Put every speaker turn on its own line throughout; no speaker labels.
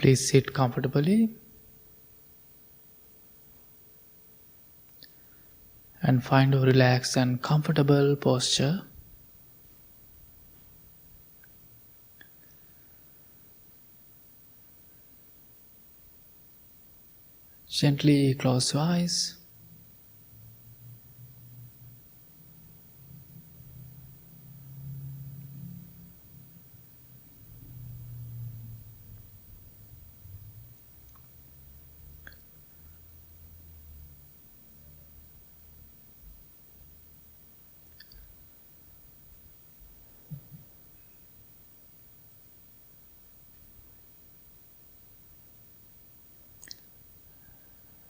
Please sit comfortably and find a relaxed and comfortable posture. Gently close your eyes.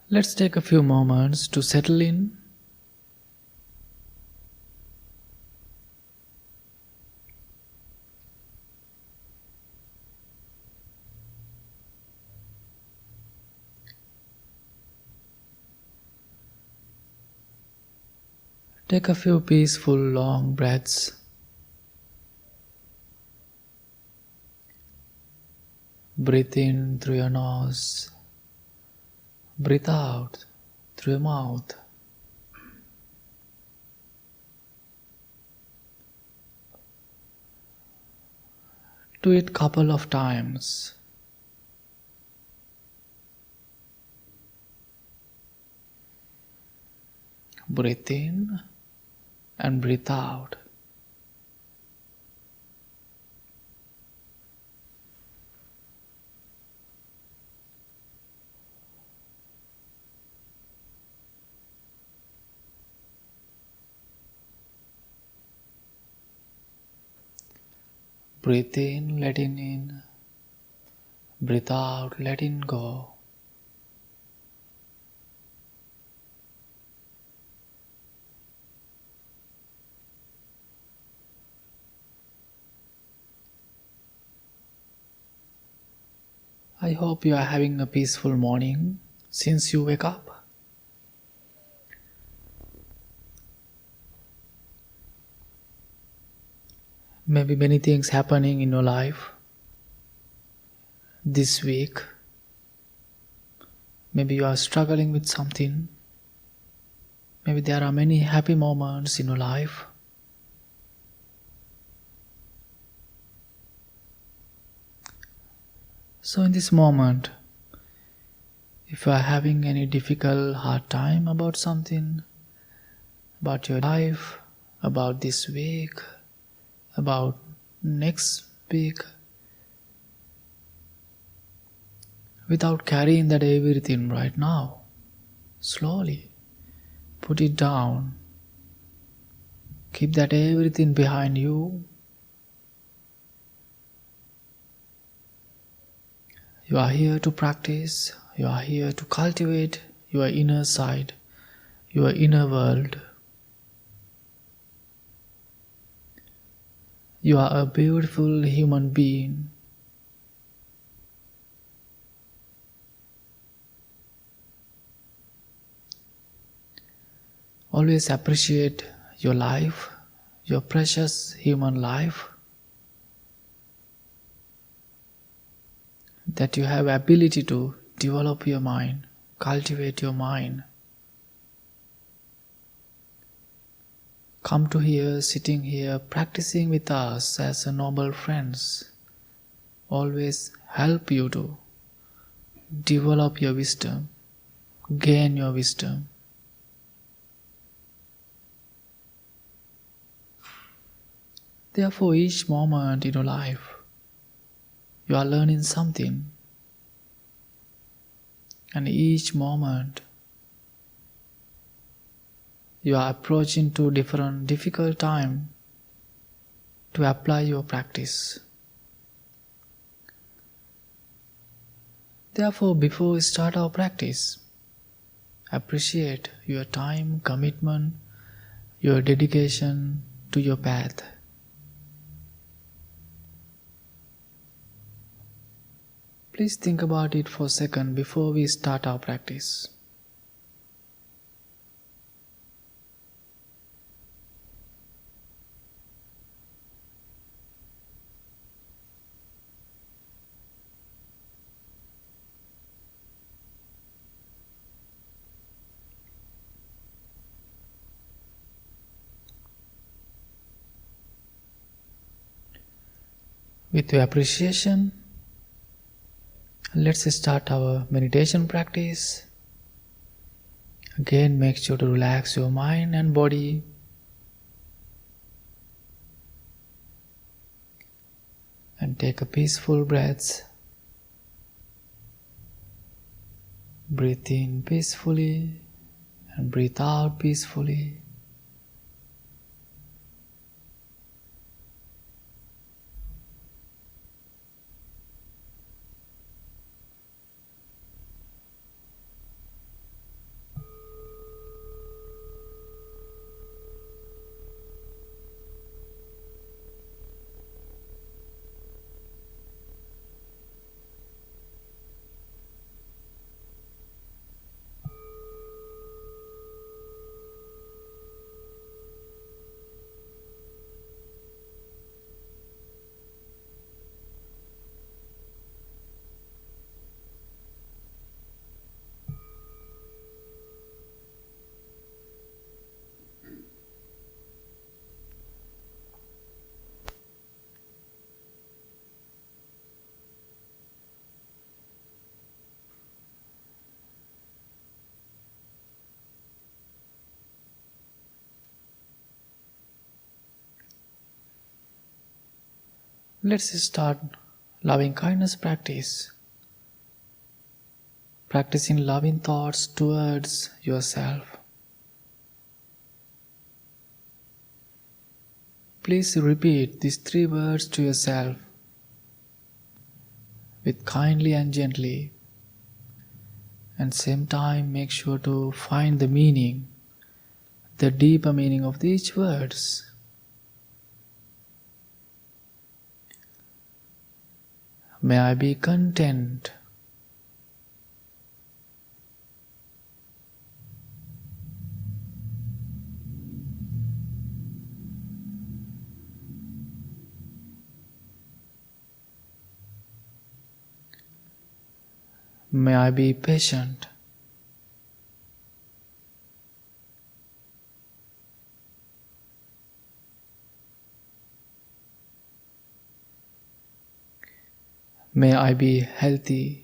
Let's take a few moments to settle in. Take a few peaceful long breaths. Breathe in through your nose. Breathe out through your mouth. Do it a couple of times. Breathe in and breathe out. Breathe in, letting in. Breathe out, letting go. I hope you are having a peaceful morning since you wake up. Maybe many things happening in your life this week. Maybe you are struggling with something. Maybe there are many happy moments in your life. So in this moment, if you are having any difficult, hard time about something, about your life, about this week, about next week, without carrying that everything right now, slowly put it down. Keep that everything behind you. You are here to practice. You are here to cultivate your inner side, your inner world. You are a beautiful human being. Always appreciate your life, your precious human life, that you have ability to develop your mind, cultivate your mind. Come to here, sitting here, practicing with us as a noble friends. Always help you to develop your wisdom, gain your wisdom. Therefore, each moment in your life, you are learning something. And each moment, you are approaching to different difficult time to apply your practice. Therefore, before we start our practice, appreciate your time, commitment, your dedication to your path. Please think about it for a second before we start our practice. With your appreciation, let's start our meditation practice. Again, make sure to relax your mind and body. And take a peaceful breath. Breathe in peacefully and breathe out peacefully. Let's start loving kindness practice. Practicing loving thoughts towards yourself. Please repeat these 3 words to yourself with kindly and gently. And same time, make sure to find the meaning, the deeper meaning of each words. May I be content. May I be patient. May I be healthy.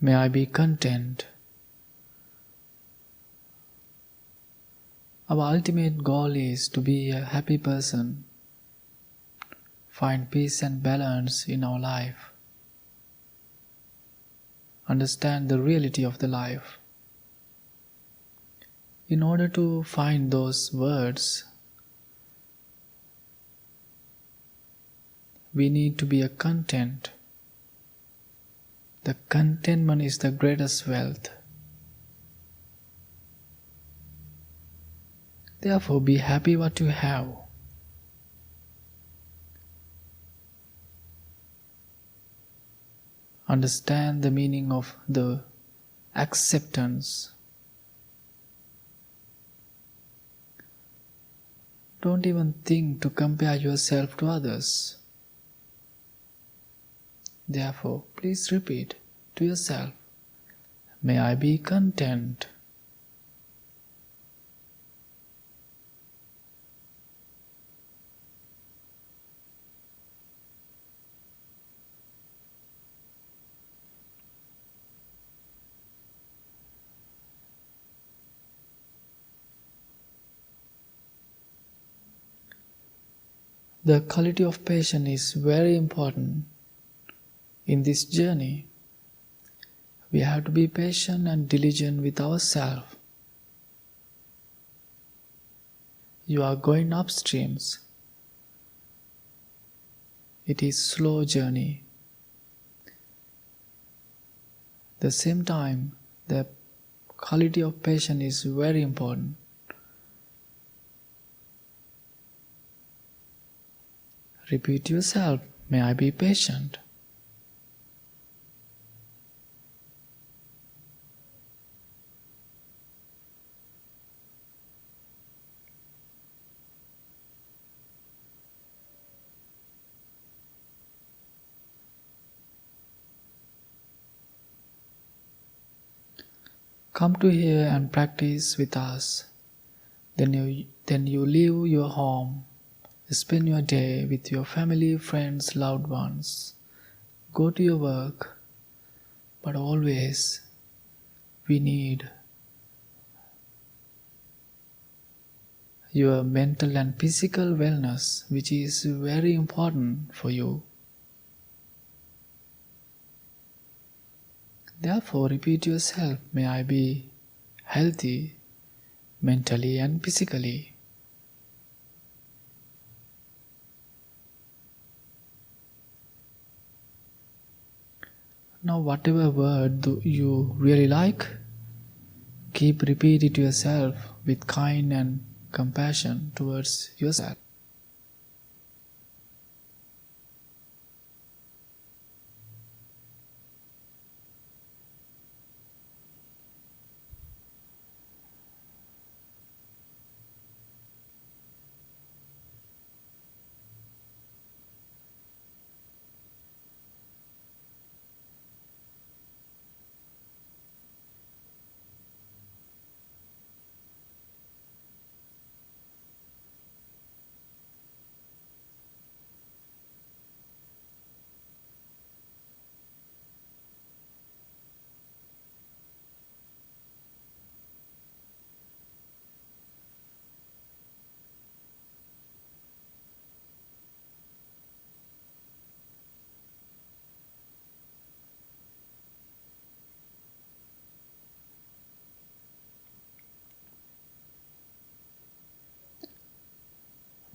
May I be content. Our ultimate goal is to be a happy person, find peace and balance in our life, understand the reality of the life. In order to find those words, we need to be a content. The contentment is the greatest wealth. Therefore, be happy what you have. Understand the meaning of the acceptance. Don't even think to compare yourself to others. Therefore, please repeat to yourself, may I be content. The quality of patience is very important in this journey. We have to be patient and diligent with ourselves. You are going upstreams. It is slow journey. At the same time, the quality of patience is very important. Repeat yourself, may I be patient. Come to here and practice with us. Then you leave your home, spend your day with your family, friends, loved ones. Go to your work, but always we need your mental and physical wellness, which is very important for you. Therefore, repeat yourself, may I be healthy mentally and physically. Now, whatever word you really like, keep repeat it to yourself with kind and compassion towards yourself.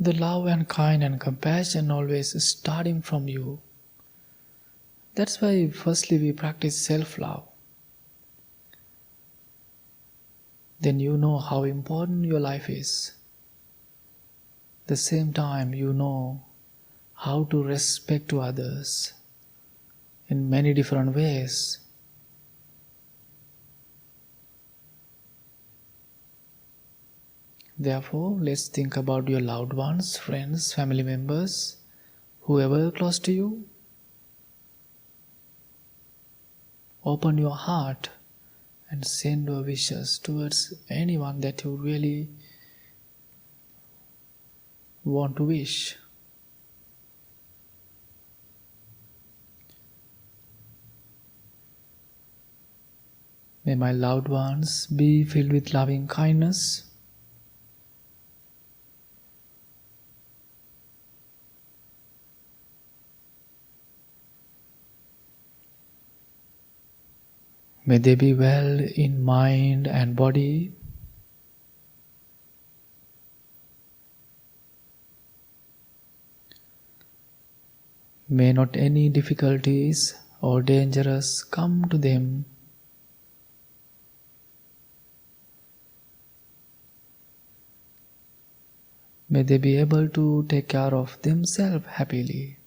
The love and kind and compassion always starting from you. That's why firstly we practice self-love. Then you know how important your life is. At the same time you know how to respect to others in many different ways. Therefore, let's think about your loved ones, friends, family members, whoever close to you. Open your heart and send your wishes towards anyone that you really want to wish. May my loved ones be filled with loving kindness. May they be well in mind and body. May not any difficulties or dangers come to them. May they be able to take care of themselves happily.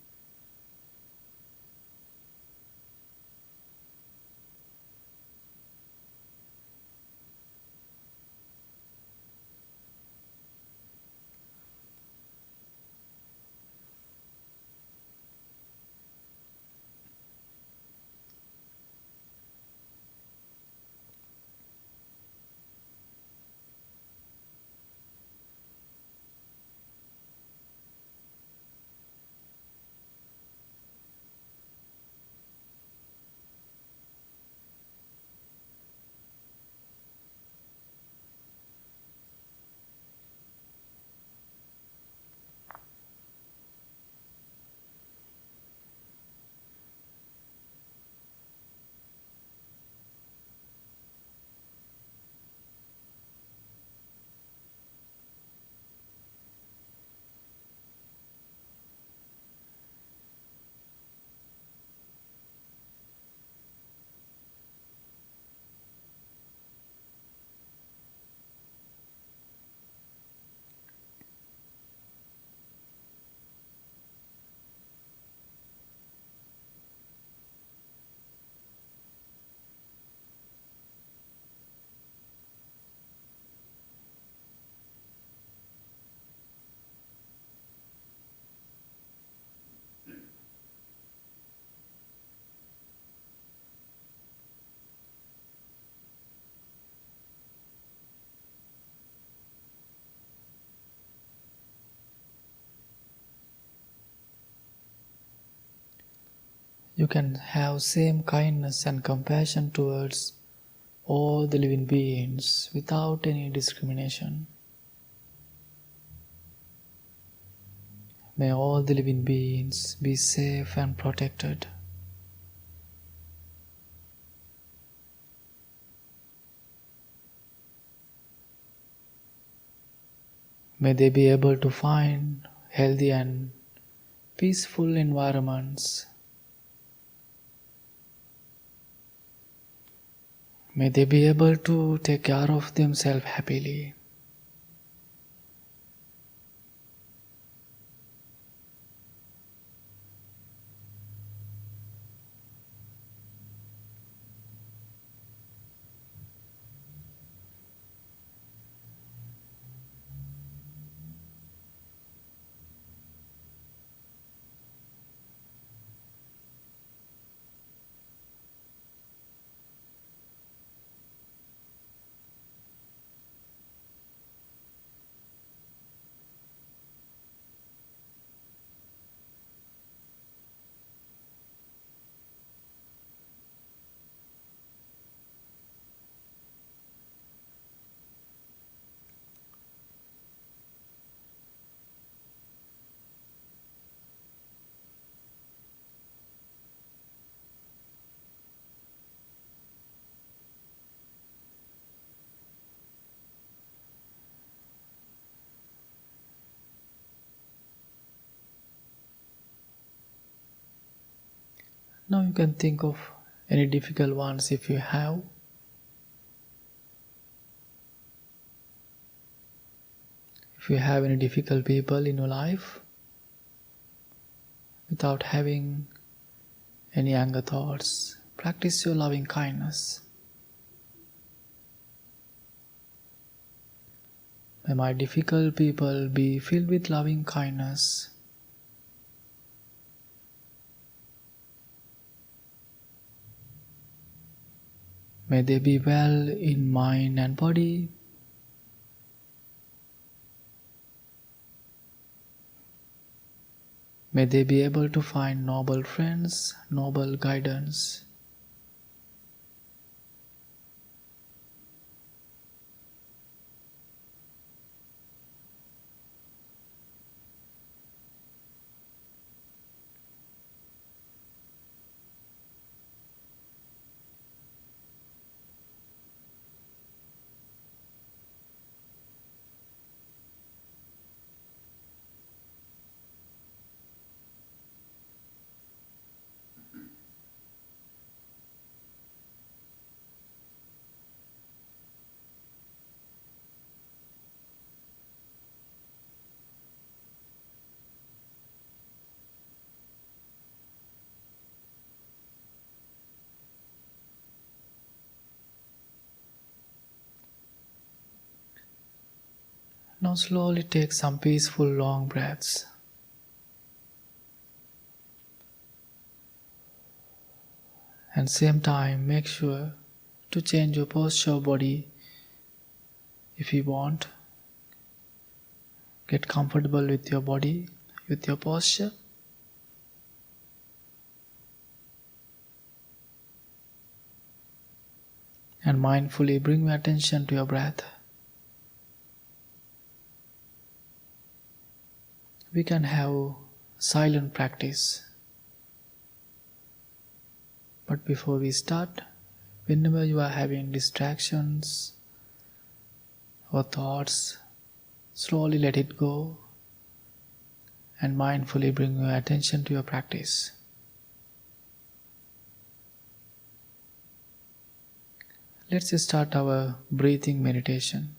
you can have same kindness and compassion towards all the living beings without any discrimination. May all the living beings be safe and protected. May they be able to find healthy and peaceful environments. May they be able to take care of themselves happily. Now you can think of any difficult ones if you have. If you have any difficult people in your life, without having any anger thoughts, practice your loving kindness. May my difficult people be filled with loving kindness. May they be well in mind and body. May they be able to find noble friends, noble guidance. Now slowly take some peaceful long breaths. And same time make sure to change your posture of body if you want. Get comfortable with your body, with your posture. And mindfully bring your attention to your breath. We can have silent practice. But before we start, whenever you are having distractions or thoughts, slowly let it go and mindfully bring your attention to your practice. Let's start our breathing meditation.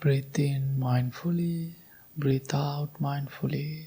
Breathe in mindfully, breathe out mindfully.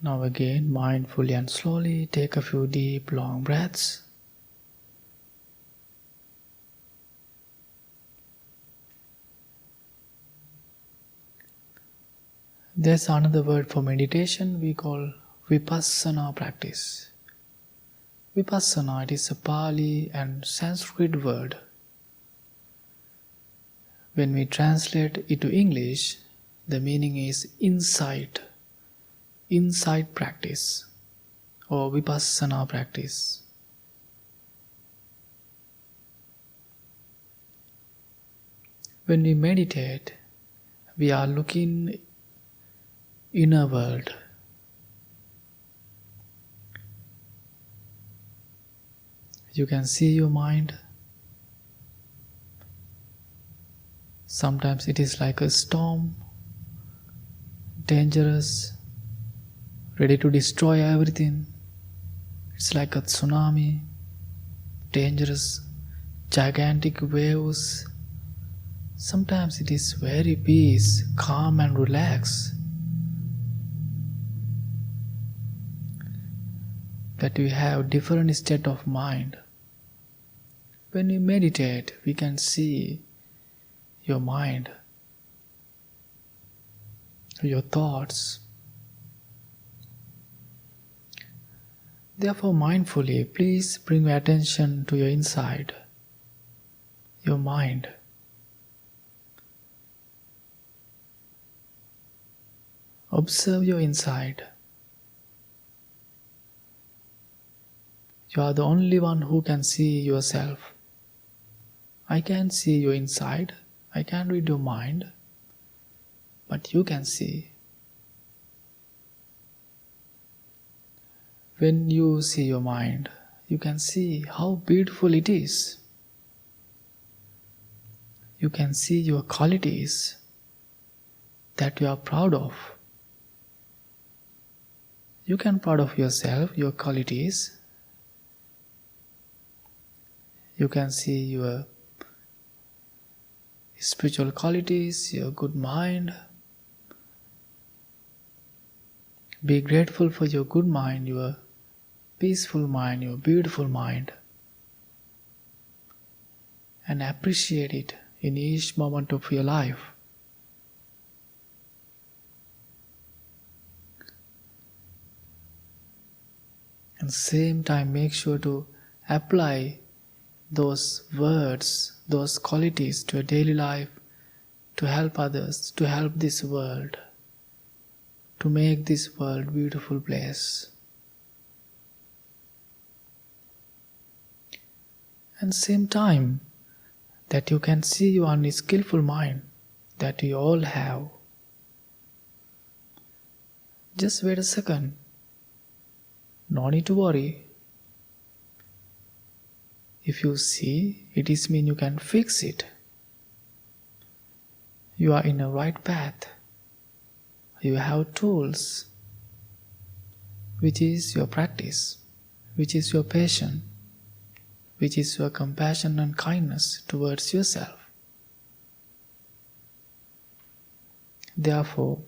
Now again, mindfully and slowly take a few deep, long breaths. There's another word for meditation we call vipassana practice. Vipassana, it is a Pali and Sanskrit word. When we translate it to English, the meaning is insight practice or vipassana practice. When we meditate, we are looking inner world. You can see your mind. Sometimes it is like a storm, dangerous, ready to destroy everything. It's like a tsunami, dangerous, gigantic waves. Sometimes it is very peace, calm and relaxed. That we have different state of mind. When we meditate, we can see your mind, your thoughts. Therefore, mindfully, please bring your attention to your inside, your mind. Observe your inside. You are the only one who can see yourself. I can't see your inside. I can't read your mind. But you can see. When you see your mind, you can see how beautiful it is. You can see your qualities that you are proud of. You can be proud of yourself, your qualities. You can see your spiritual qualities, your good mind. Be grateful for your good mind, your peaceful mind, your beautiful mind. And appreciate it in each moment of your life. At the same time, make sure to apply those words, those qualities to your daily life, to help others, to help this world, to make this world a beautiful place. And same time, that you can see your unskillful mind that we all have. Just wait a second. No need to worry. If you see, it is mean you can fix it. You are in the right path. You have tools. which is your practice, which is your passion, which is your compassion and kindness towards yourself. Therefore,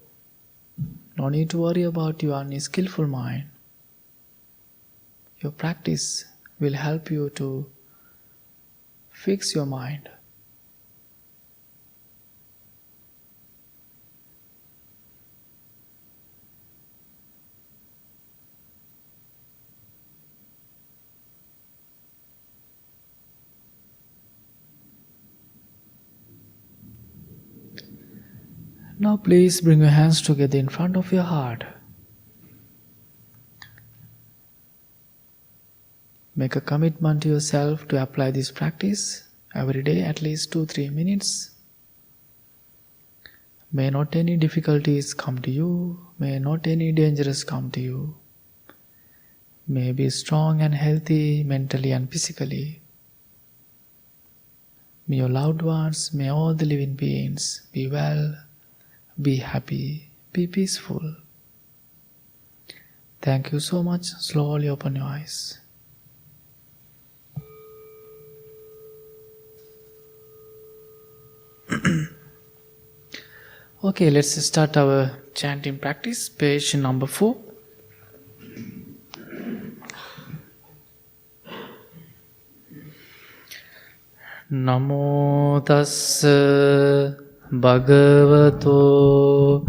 no need to worry about your unskillful mind. Your practice will help you to fix your mind. Now please bring your hands together in front of your heart. Make a commitment to yourself to apply this practice every day at least 2-3 minutes. May not any difficulties come to you, may not any dangers come to you. May be strong and healthy mentally and physically. May your loved ones, may all the living beings be well, be happy, be peaceful. Thank you so much. Slowly open your eyes. Okay, let's start our chanting practice. Page number 4. Namo tassa bhagavato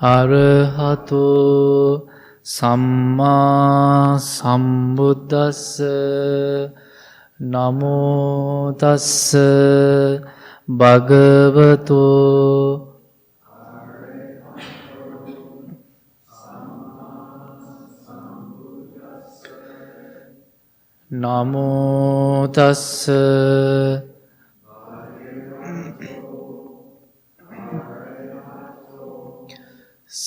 arahato samma sambuddhassa. Namo tassa bhagavato Namo tassa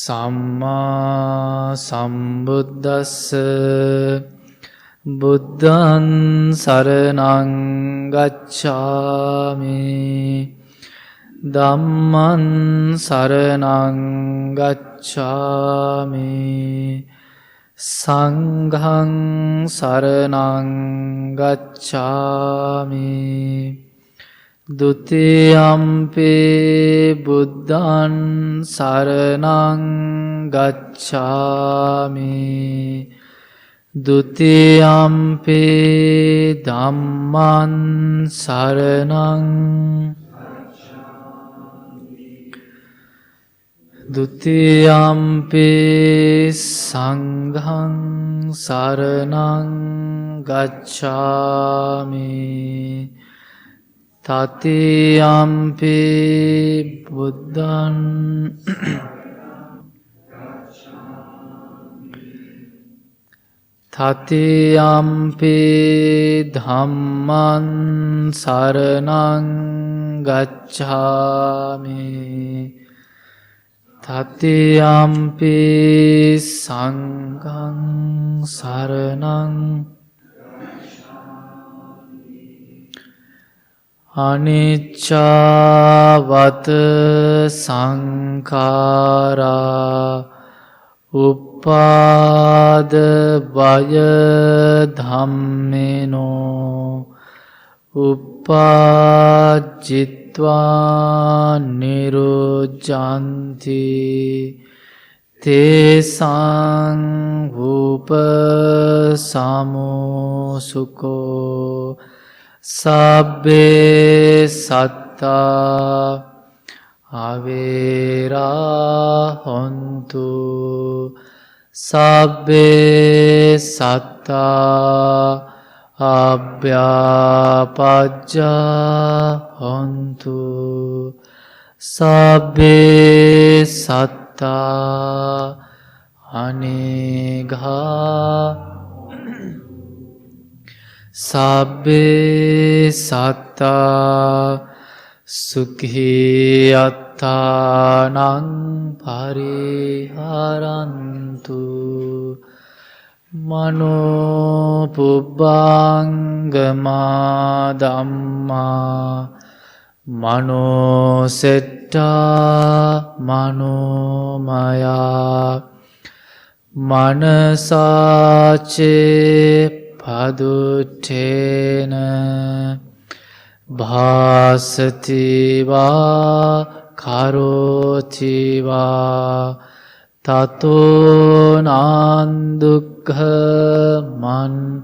Samma sambuddhassa. Buddhaṃ saraṇaṃ gacchāmi. Dhammaṃ saraṇaṃ gacchāmi. Saṅghaṃ saraṇaṃ gacchāmi. Dutiyampi buddhaṃ saraṇaṃ gacchāmi. Dutiyampi dhammaṃ saraṇaṃ. Dutiyampi saṅghaṃ saraṇaṃ gacchāmi. Tatiyampi buddhaṃ Tatiyampi dhammaṃ saraṇaṃ gacchāmi. Tatiyampi saṅghaṃ saraṇaṃ. Anicca-vata saṅkhārā uppada-bhaya dhammino uppajjitva nirujjanti tesaṅ upasamosukho sabbe sattā avera hontu. Sabbe sattā abhyapajja hontu. Sabbe sattā anigha. Sabbe sattā sukhi attanaṃ pariharantu. Mano pubbangama dhamma mano setta mano maya. Manasache padutena bhasati va karoti va tato nandukha man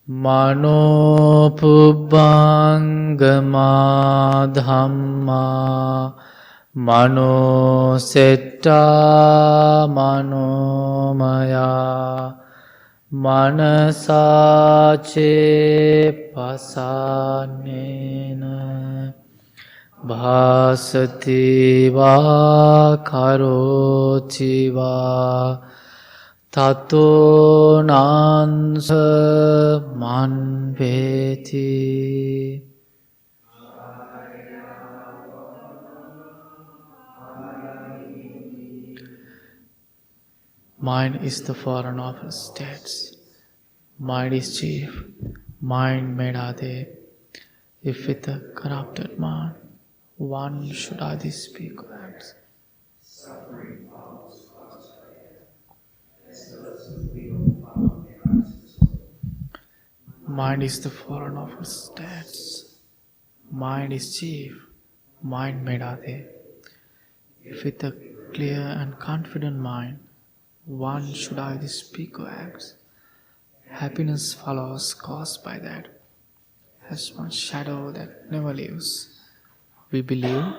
Mano pubbangama dhamma Mano setta manomaya Manasache pasanena Bhasati va karoti va Tato nansa manveti. Mind is the foreign of states. Mind is chief. Mind medade. If with a corrupted mind, one should adi speak or act. Mind is the foreign of states. Mind is chief. Mind medade. If with a clear and confident mind, one should either speak or act. Happiness follows caused by that, as one shadow that never leaves. We believe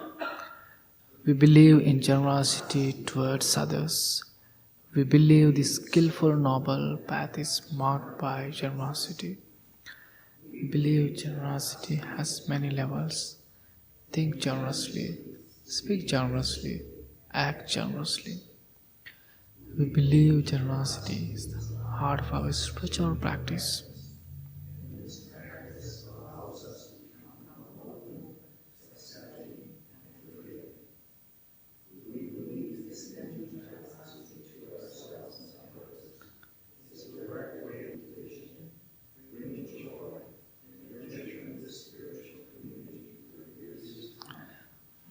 in generosity towards others. We believe the skillful noble path is marked by generosity. We believe generosity has many levels. Think generously, speak generously, act generously. We believe generosity is the heart of our spiritual practice.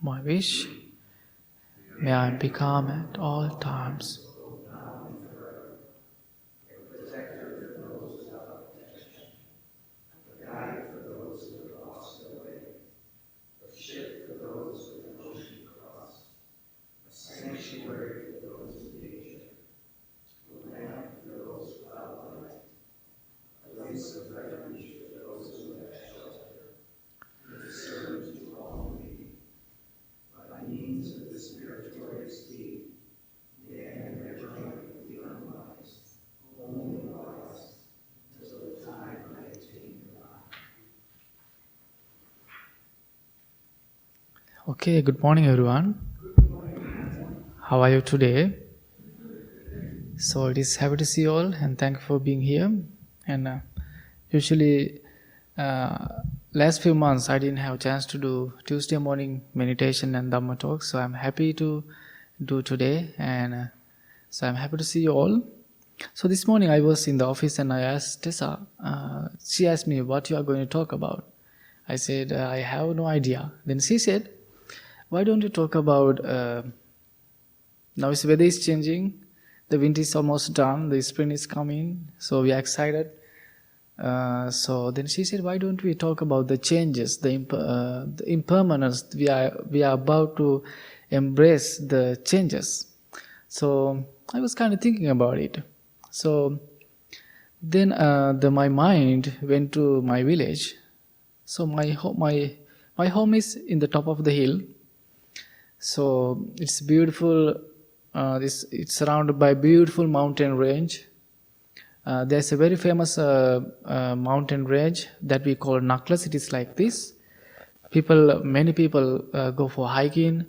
My wish, may I be calm at all times. Okay, good morning everyone. How are you today? So it is happy to see you all and thank you for being here. And usually last few months I didn't have a chance to do Tuesday morning meditation and Dharma talk. So I'm happy to do today and so I'm happy to see you all. So this morning I was in the office and I asked Tessa, she asked me what you are going to talk about. I said, I have no idea. Then she said, why don't you talk about, now the weather is changing, the winter is almost done, the spring is coming, so we are excited. So then she said, why don't we talk about the changes, the impermanence, we are about to embrace the changes. So I was kind of thinking about it. So then my mind went to my village. So my home is in the top of the hill. So it's beautiful. It's surrounded by beautiful mountain range. There's a very famous mountain range that we call Naklas. It is like this. Many people go for hiking,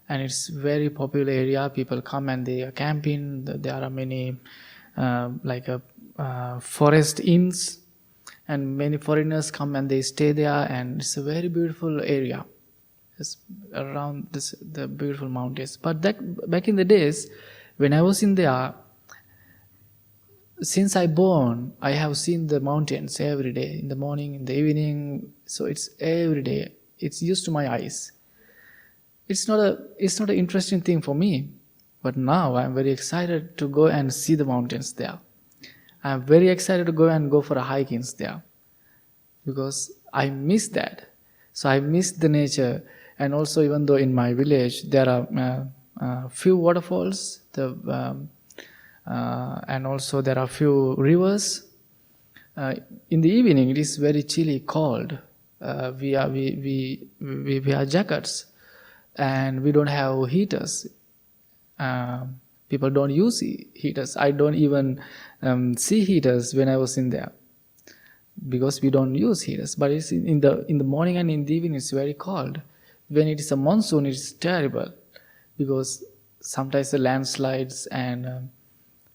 and it's very popular area. People come and they are camping. There are many forest inns, and many foreigners come and they stay there. And it's a very beautiful area. It's around the beautiful mountains. But back in the days, when I was in there, since I born, I have seen the mountains every day, in the morning, in the evening. So it's every day. It's used to my eyes. It's not an interesting thing for me, but now I'm very excited to go and see the mountains there. I'm very excited to go for a hiking there, because I miss that. So I miss the nature, and also even though in my village there are few waterfalls, and also there are few rivers. In the evening it is very chilly, cold. We wear jackets, and we don't have heaters. People don't use heaters. I don't even see heaters when I was in there, because we don't use heaters. But it's in the morning and in the evening it's very cold. When it is a monsoon, it's terrible, because sometimes the landslides, and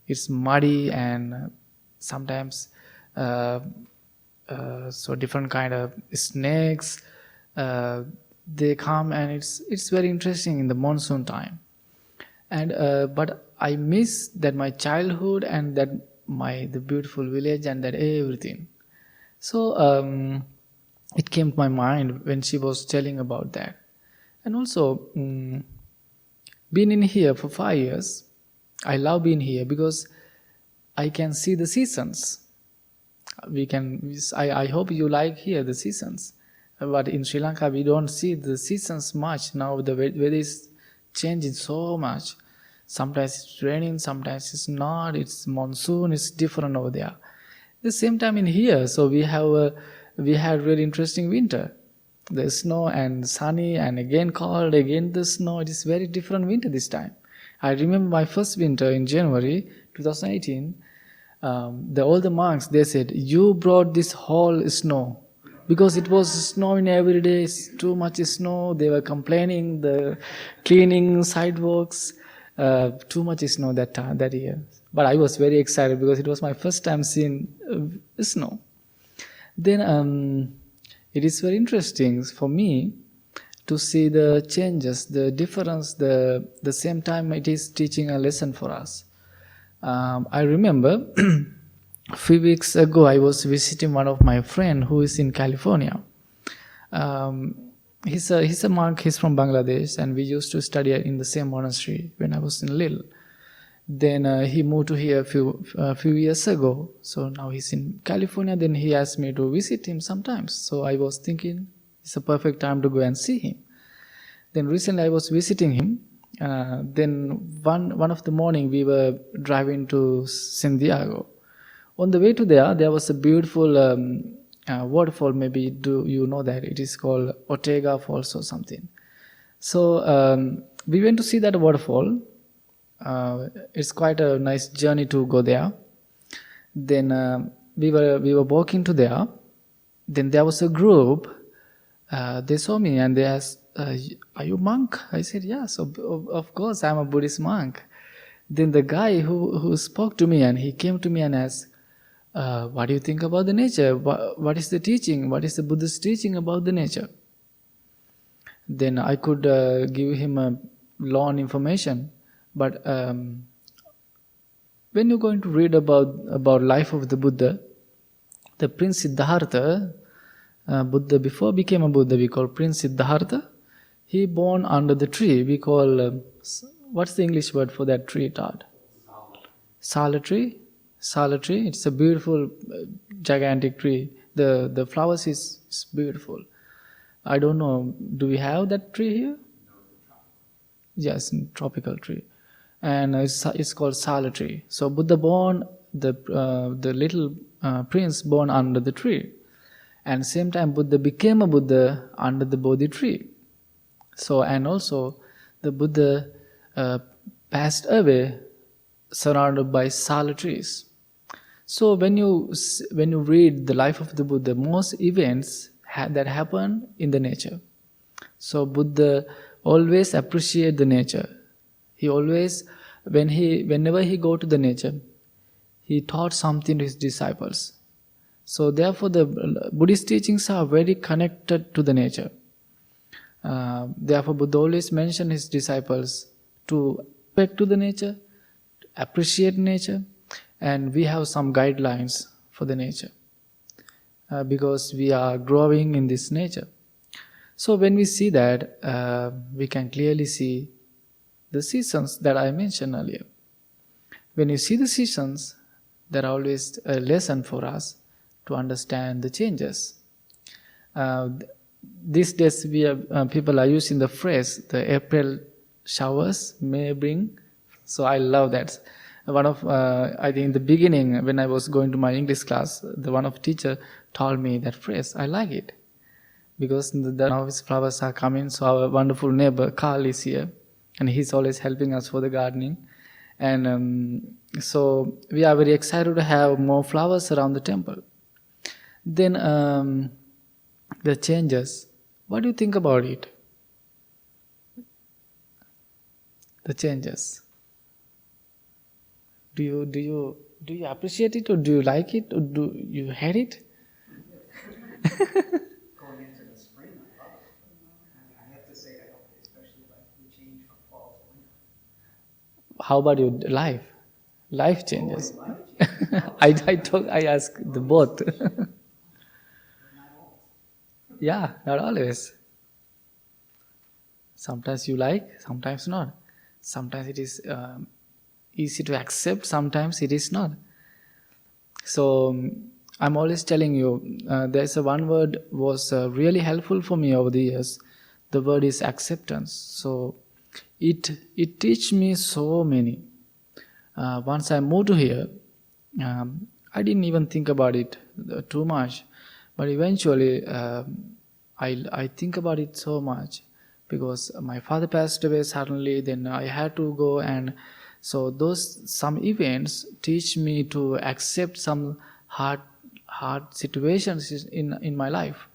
it's muddy, and sometimes so different kind of snakes they come, and it's very interesting in the monsoon time. And but I miss that my childhood, and that the beautiful village, and that everything. So it came to my mind when she was telling about that. And also, been in here for 5 years. I love being here because I can see the seasons. I hope you like here the seasons. But in Sri Lanka, we don't see the seasons much. Now the weather is changing so much. Sometimes it's raining, sometimes it's not. It's monsoon, it's different over there. At the same time in here, so we had really interesting winter. The snow and sunny, and again cold, again the snow. It is very different winter this time. I remember my first winter in January 2018. All the monks, they said, "You brought this whole snow." Because it was snowing every day, too much snow. They were complaining, the cleaning sidewalks, too much snow that year. But I was very excited because it was my first time seeing snow. Then it is very interesting for me to see the changes, the difference. The same time it is teaching a lesson for us. I remember a few weeks ago I was visiting one of my friend who is in California. He's a monk. He's from Bangladesh, and we used to study in the same monastery when I was in Lille. Then he moved to here a few years ago. So now he's in California. Then he asked me to visit him sometimes. So I was thinking it's a perfect time to go and see him. Then recently I was visiting him. Then one of the morning we were driving to San Diego. On the way to there was a beautiful waterfall. Maybe do you know that? It is called Ortega Falls or something. So we went to see that waterfall. It's quite a nice journey to go there. Then we were walking to there. Then there was a group. They saw me and they asked, "Are you a monk?" I said, "Yes, of course, I'm a Buddhist monk." Then the guy who spoke to me, and he came to me and asked, "What do you think about the nature? What is the teaching? What is the Buddhist teaching about the nature?" Then I could give him a long information. But when you're going to read about life of the Buddha, the Prince Siddhartha, Buddha before became a Buddha, we call Prince Siddhartha. He born under the tree. We call what's the English word for that tree, Todd? Sala tree. Sala tree. It's a beautiful, gigantic tree. The flowers is beautiful. I don't know. Do we have that tree here? Yes, tropical tree. And it's called Sala tree. So Buddha born, the little prince born under the tree, and same time Buddha became a Buddha under the Bodhi tree. So and also the Buddha passed away surrounded by Sala trees. So when you read the life of the Buddha, most events that happen in the nature. So Buddha always appreciate the nature. He always, whenever he go to the nature, he taught something to his disciples. So therefore the Buddhist teachings are very connected to the nature. Therefore Buddha always mentioned his disciples to respect to the nature, to appreciate nature, and we have some guidelines for the nature, because we are growing in this nature. So when we see that, we can clearly see the seasons that I mentioned earlier. When you see the seasons, there are always a lesson for us to understand the changes. Uh, these days, people are using the phrase, the April showers may bring. So I love that. I think in the beginning, when I was going to my English class, one of teacher told me that phrase. I like it because now his flowers are coming. So our wonderful neighbor Carl is here, and he's always helping us for the gardening. And so we are very excited to have more flowers around the temple. Then the changes. What do you think about it? The changes. Do you appreciate it, or do you like it, or do you hate it?
Going into the spring, I love it. I have to say, I hope, especially like the change from fall to winter.
How about your life? Life changes.
Life changes.
I ask the both.
Not always.
Yeah, not always. Sometimes you like, sometimes not. Sometimes it is easy to accept, sometimes it is not. So I'm always telling you, there's a one word was really helpful for me over the years. The word is acceptance. So it teach me so many. Once I moved to here, I didn't even think about it too much, but eventually I think about it so much because my father passed away suddenly. Then I had to go, and so some events teach me to accept some hard situations in my life.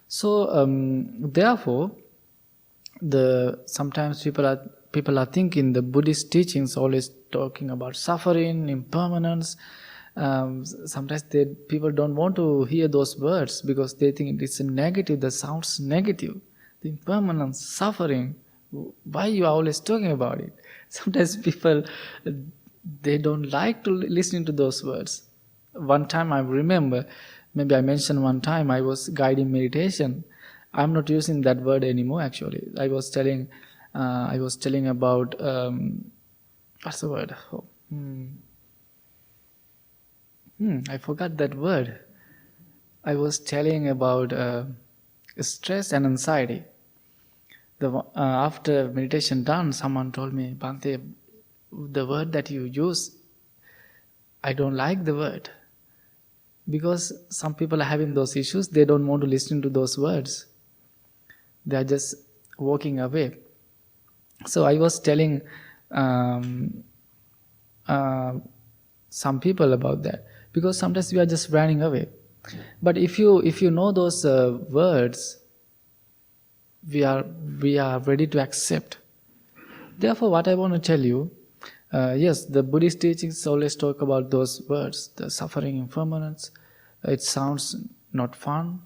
So therefore, sometimes people are thinking the Buddhist teachings always talking about suffering, impermanence. Sometimes people don't want to hear those words because they think it's a negative. That sounds negative. The impermanence, suffering. Why you are always talking about it? Sometimes people they don't like to listen to those words. One time I remember, maybe I mentioned one time I was guiding meditation. I'm not using that word anymore. Actually, I was telling about what's the word? Oh, I forgot that word. I was telling about stress and anxiety. After meditation done, someone told me, Bhante, the word that you use, I don't like the word. Because some people are having those issues, they don't want to listen to those words. They are just walking away. So I was telling some people about that, because sometimes we are just running away. But if you know those words, we are ready to accept. Therefore, what I want to tell you, yes, the Buddhist teachings always talk about those words, the suffering, impermanence. It sounds not fun,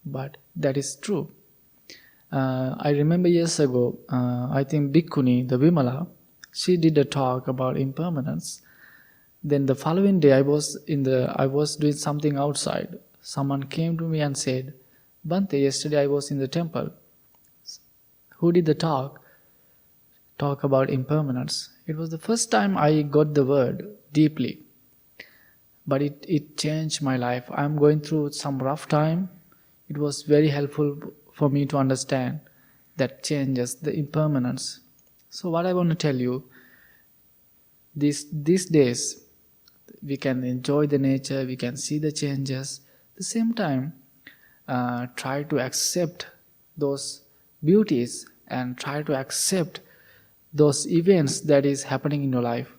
but that is true. I remember years ago, I think Bhikkhuni, the Vimala, she did a talk about impermanence. Then the following day, I was doing something outside. Someone came to me and said, Bhante, yesterday I was in the temple. Who did the talk about impermanence? It was the first time I got the word deeply. But it changed my life. I'm going through some rough time. It was very helpful for me to understand that changes, the impermanence. So what I want to tell you, these days, we can enjoy the nature, we can see the changes. At the same time, try to accept those beauties and try to accept those events that is happening in your life.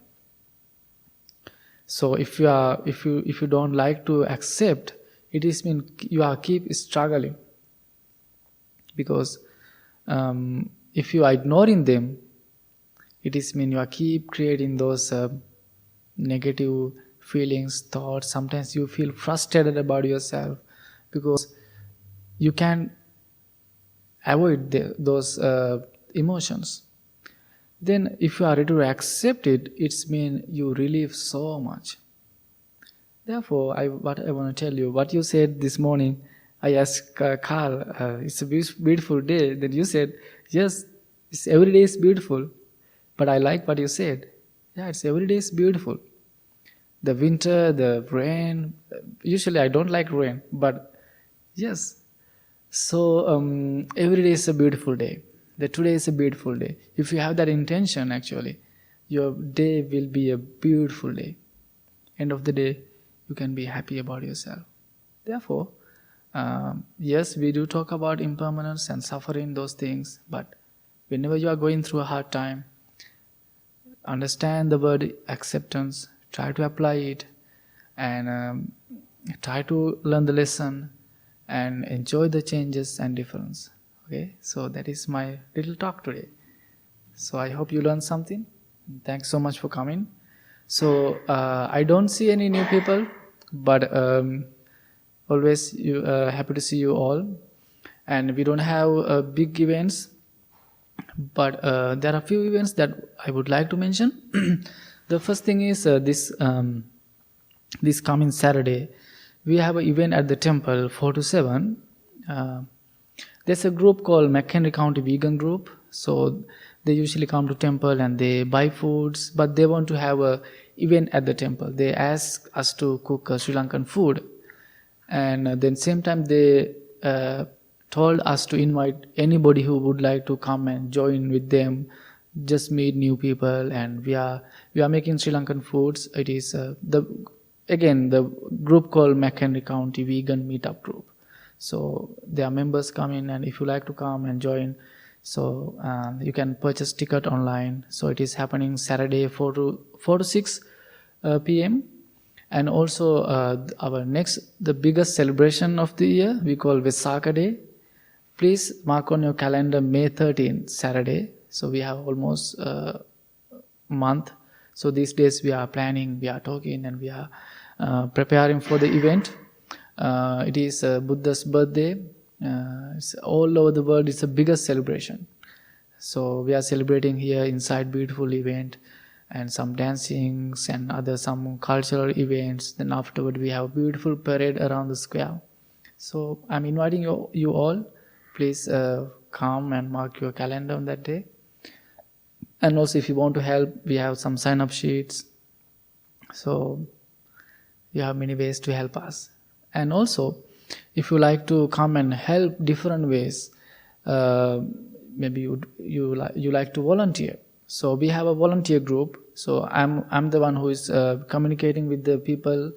So if you don't like to accept, it is mean you are keep struggling, because if you are ignoring them, it is mean you are keep creating those negative feelings, thoughts. Sometimes you feel frustrated about yourself because you can avoid those emotions. Then if you are ready to accept it, it's mean you relieve so much. Therefore, what I want to tell you, what you said this morning, I asked Carl, it's a beautiful day. Then you said, yes, every day is beautiful. But I like what you said. Yeah, it's every day is beautiful. The winter, the rain. Usually I don't like rain, but yes. So every day is a beautiful day. The today is a beautiful day. If you have that intention, actually, your day will be a beautiful day. End of the day, you can be happy about yourself. Therefore, yes, we do talk about impermanence and suffering, those things, but whenever you are going through a hard time, understand the word acceptance, try to apply it, and try to learn the lesson and enjoy the changes and difference. Okay, so that is my little talk today. So I hope you learned something. Thanks so much for coming. So I don't see any new people, but always happy to see you all. And we don't have big events, but there are a few events that I would like to mention. The first thing is this coming Saturday, we have an event at the temple 4 to 7. There's a group called McHenry County Vegan Group. So they usually come to temple and they buy foods, but they want to have a event at the temple. They ask us to cook Sri Lankan food, and then same time they told us to invite anybody who would like to come and join with them, just meet new people. And we are making Sri Lankan foods. It is the group called McHenry County Vegan Meetup Group. So there are members coming, and if you like to come and join, so you can purchase ticket online. So it is happening Saturday 4 to 6 p.m. And also the biggest celebration of the year, we call Vesaka Day. Please mark on your calendar May 13th, Saturday. So we have almost a month. So these days we are planning, we are talking, and we are preparing for the event. It is Buddha's birthday. It's all over the world. It's the biggest celebration. So we are celebrating here inside beautiful event, and some dancings and some cultural events. Then afterward we have a beautiful parade around the square. So I'm inviting you all. Please come and mark your calendar on that day. And also if you want to help, we have some sign-up sheets. So you have many ways to help us. And also, if you like to come and help different ways, maybe you like to volunteer. So we have a volunteer group. So I'm the one who is communicating with the people.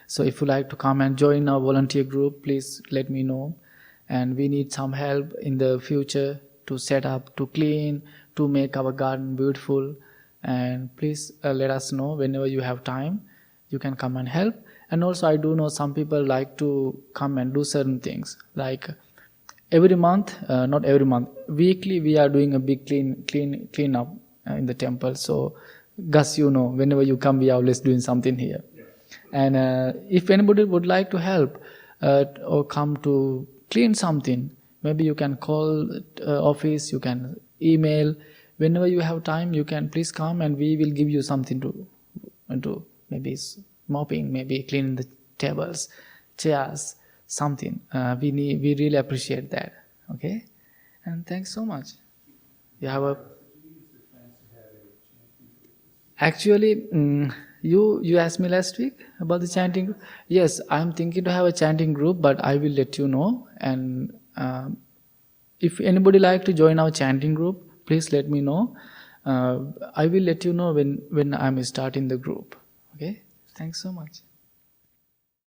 So if you like to come and join our volunteer group, please let me know. And we need some help in the future to set up, to clean, to make our garden beautiful. And please let us know whenever you have time. You can come and help. And also I do know some people like to come and do certain things. Like every month, not every month, weekly we are doing a big clean up in the temple. So Gus, whenever you come, we are always doing something here. Yeah. And if anybody would like to help or come to clean something, maybe you can call office, you can email. Whenever you have time, you can please come and we will give you something to do. Maybe mopping, maybe cleaning the tables, chairs, something. We really appreciate that. Okay, and thanks so much. You have a. Actually, you asked me last week about the chanting group. Yes, I'm thinking to have a chanting group, but I will let you know. And if anybody like to join our chanting group, please let me know. I will let you know when I'm starting the group. Okay. Thanks so much.